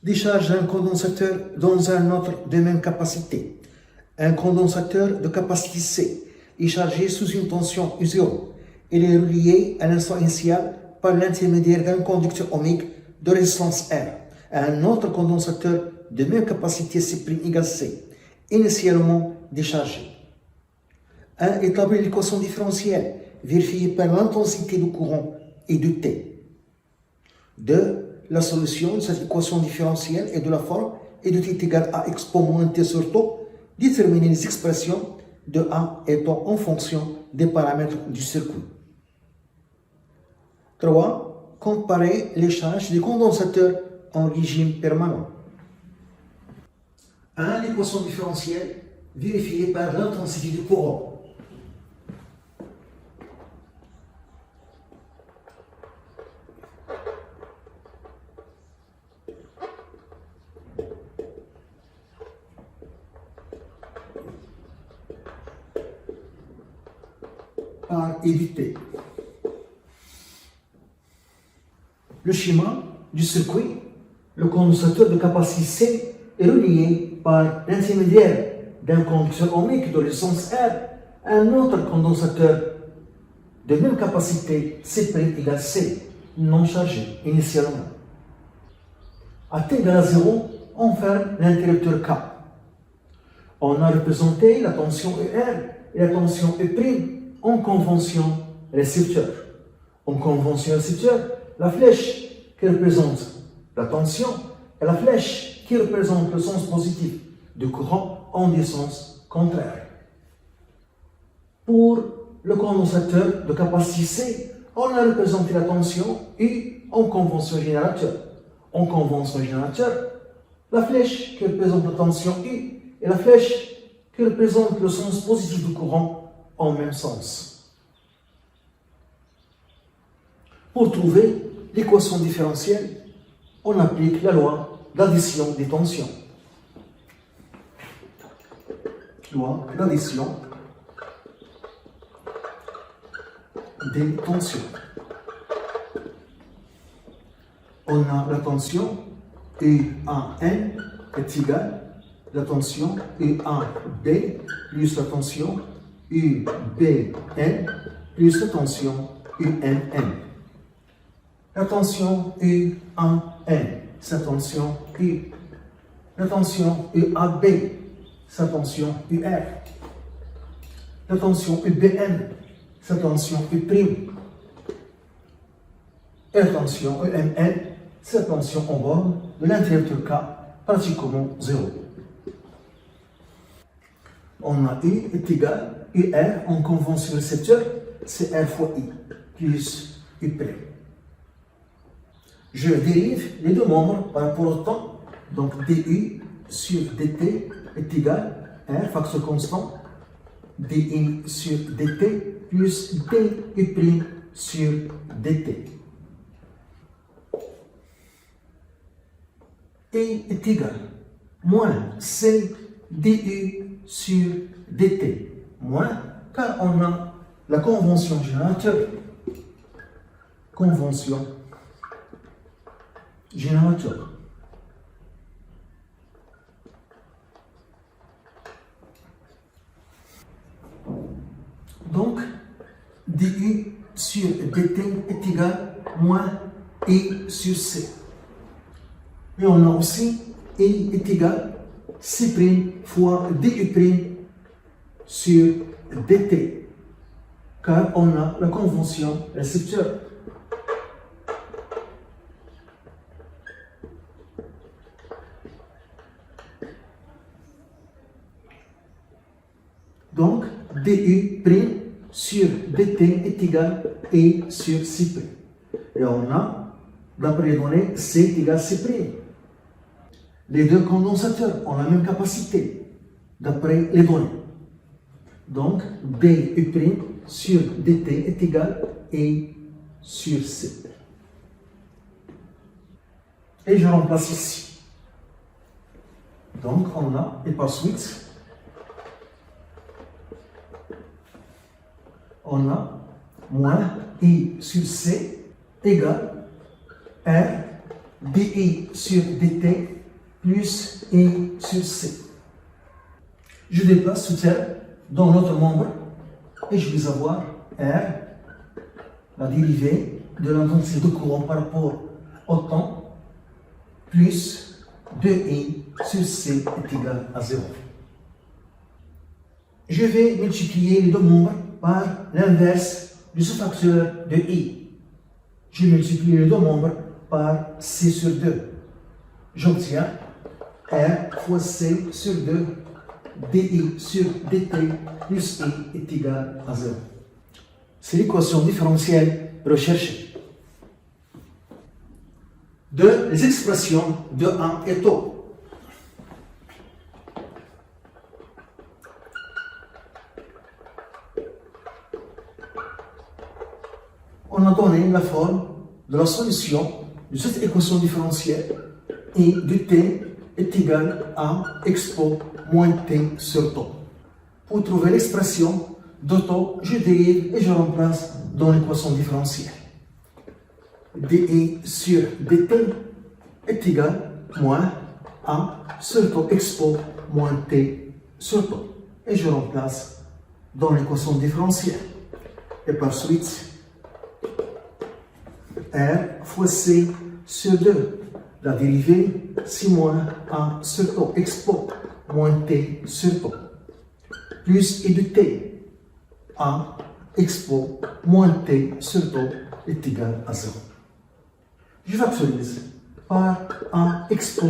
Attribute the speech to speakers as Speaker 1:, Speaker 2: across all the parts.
Speaker 1: Décharge un condensateur dans un autre de même capacité. Un condensateur de capacité C est chargé sous une tension U0. Il est relié à l'instant initial par l'intermédiaire d'un conducteur ohmique de résistance R. Un autre condensateur de même capacité C' égale C, initialement déchargé. 1. Établir l'équation différentielle vérifiée par l'intensité du courant et du T. 2. La solution de cette équation différentielle est de la forme et de t égale à exponent t sur tau. Déterminer les expressions de A étant en fonction des paramètres du circuit. 3. Comparer les charges des condensateurs en régime permanent. 1. L'équation différentielle vérifiée par l'intensité du courant. Par éviter. Le schéma du circuit, le condensateur de capacité C est relié par l'intermédiaire d'un conducteur ohmique de résistance R à un autre condensateur de même capacité C' égale C, non chargé initialement. À t égale à 0, on ferme l'interrupteur K. On a représenté la tension ER et la tension E' en convention récepteur. En convention récepteur, la flèche qui représente la tension et la flèche qui représente le sens positif du courant ont des sens contraires. Pour le condensateur de capacité C, on a représenté la tension U en convention générateur. En convention générateur, la flèche qui représente la tension U et la flèche qui représente le sens positif du courant en même sens. Pour trouver l'équation différentielle, on applique la loi d'addition des tensions. Loi d'addition des tensions. On a la tension EAN est égale à la tension EAB plus la tension UBN plus la tension UNN. La tension UAN, sa tension U. La tension UAB, sa tension UR. La tension UBN, sa tension U'. Et la tension UMN, sa tension en borne de l'interrupteur K pratiquement 0. On a U est égal à UR en convention récepteur, c'est R fois I, plus U'. Je dérive les deux membres par rapport au temps, donc du sur dt est égal à R, facteur constant, di sur dt plus du' sur dt. T est égal à moins C du sur dt, moins, car on a la convention générateur. Convention générateur. Donc, du sur dt est égal à moins I sur C. Et on a aussi I est égal à C' fois du' sur dt, car on a la convention récepteur. Donc, du' sur dt est égal à I sur C'. Et on a, d'après les données, C est égal à C'. Les deux condensateurs ont la même capacité, d'après les données. Donc, du' sur dt est égal à I sur C. Et je remplace ici. Donc, on a, et par suite, on a moins I sur C égale R dI sur dt plus I sur C. Je déplace ce terme dans notre membre et je vais avoir R, la dérivée de l'intensité de courant par rapport au temps, plus 2I sur C est égal à 0. Je vais multiplier les deux membres par l'inverse de ce facteur de I. Je multiplie les deux membres par C sur 2. J'obtiens R fois C sur 2 dI sur dt plus I est égal à 0. C'est l'équation différentielle recherchée. Les expressions de 1 et taux. On a donné la forme de la solution de cette équation différentielle et du t est égal à expo moins t sur taux. Pour trouver l'expression de taux, je dérive et je remplace dans l'équation différentielle. dI sur dt est égal moins a sur taux expo moins t sur taux. Et je remplace dans l'équation différentielle. Et par suite, R fois C sur 2. La dérivée, c'est moins A sur taux expo moins T sur taux. Plus I de T. A expo moins T sur taux est égal à 0. Je factorise par A expo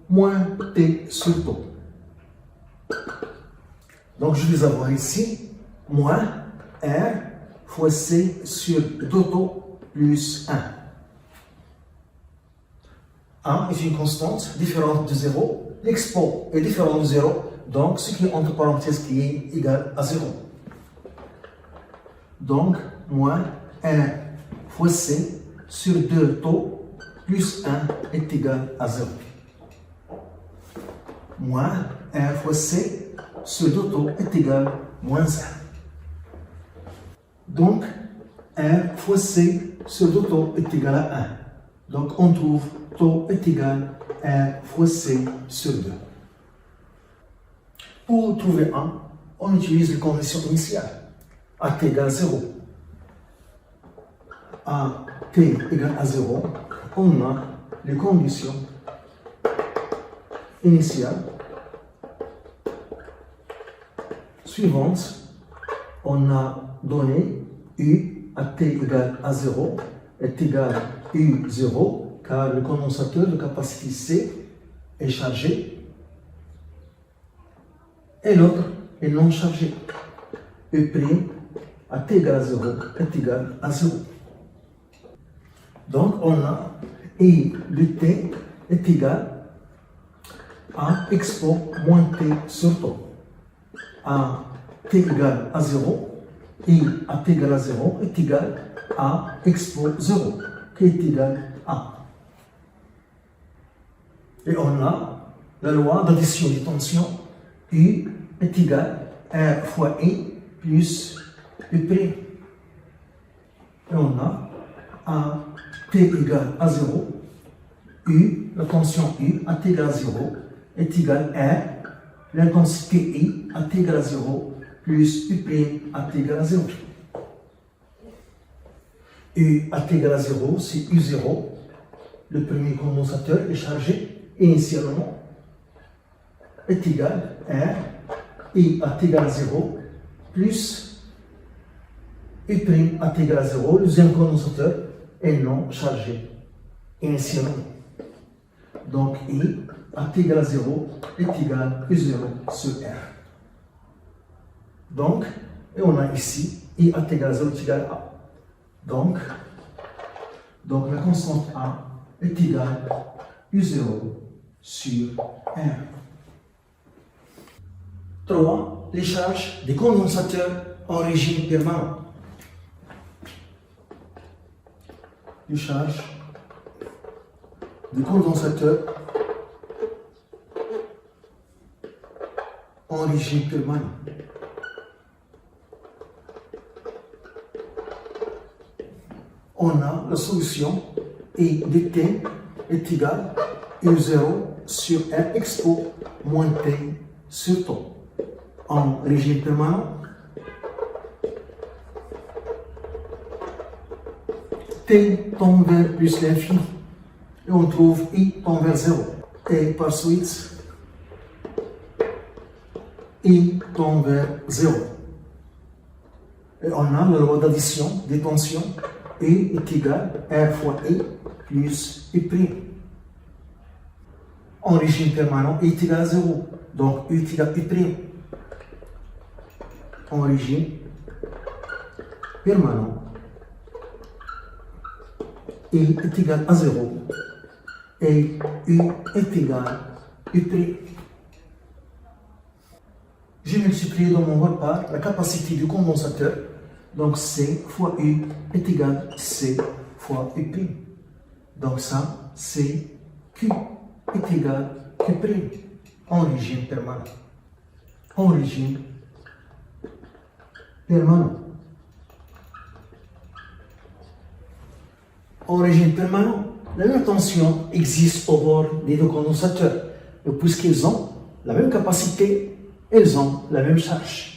Speaker 1: moins T sur taux. Donc je vais avoir ici moins R fois C sur 2 taux plus 1. 1 est une constante différente de 0. L'expo est différent de 0. Donc, ce qui est entre parenthèses qui est égal à 0. Donc, moins 1 fois C sur 2 taux plus 1 est égal à 0. Moins 1 fois C sur 2 taux est égal à moins 1. Donc, 1 fois C sur 2 taux est égal à 1. Donc, on trouve taux est égal à 1 fois C sur 2. Pour trouver 1, on utilise les conditions initiales. A t égale 0. A t égale à 0, on a les conditions initiales suivantes. On a donné U à t égale à 0 est égal à U0 car le condensateur de capacité C est chargé et l'autre est non chargé. U' à t égale à 0 est égal à 0. Donc on a I de t est égal à expo moins t sur taux. À t égale à 0, I à t égale à 0 est égal à expo 0 qui est égal à. Et on a la loi d'addition des tensions. U est égal à R fois I plus U'. Et on a à t égale à 0, U, la tension U à t égale à 0 est égal à R, l'intensité I à t égale à 0 plus U' à t égale à 0. U à t égale à 0, c'est U0. Le premier condensateur est chargé initialement est égal à R, I à t égale à 0 plus U' à t égale à 0. Le deuxième condensateur est non chargé initialement. Donc I à t égale à 0 est égal à U0 sur R. Donc, et on a ici I à t égale à 0 est égal à A. Donc la constante A est égale à U0 sur R. 3. Les charges des condensateurs en régime permanent. Les charges des condensateurs en régime permanent. On a la solution I de t est égal à U0 sur R expo moins T sur taux. En régime permanent, T tend vers plus l'infini et on trouve I tend vers 0. Et par suite, I tend vers 0. Et on a la loi d'addition des tensions I est égal à R fois I plus I'. En régime permanent, I est égal à 0. Donc U est égal à I'. En régime permanent, I est égal à 0 et U est égal à U'. J'ai multiplié dans mon repère la capacité du condensateur, donc C fois U est égal à C fois U'. Donc ça, c'est Q est égal à Q' en régime permanent. En régime permanent. En régime permanent, la même tension existe au bord des deux condensateurs, mais puisqu'ils ont la même capacité, elles ont la même charge.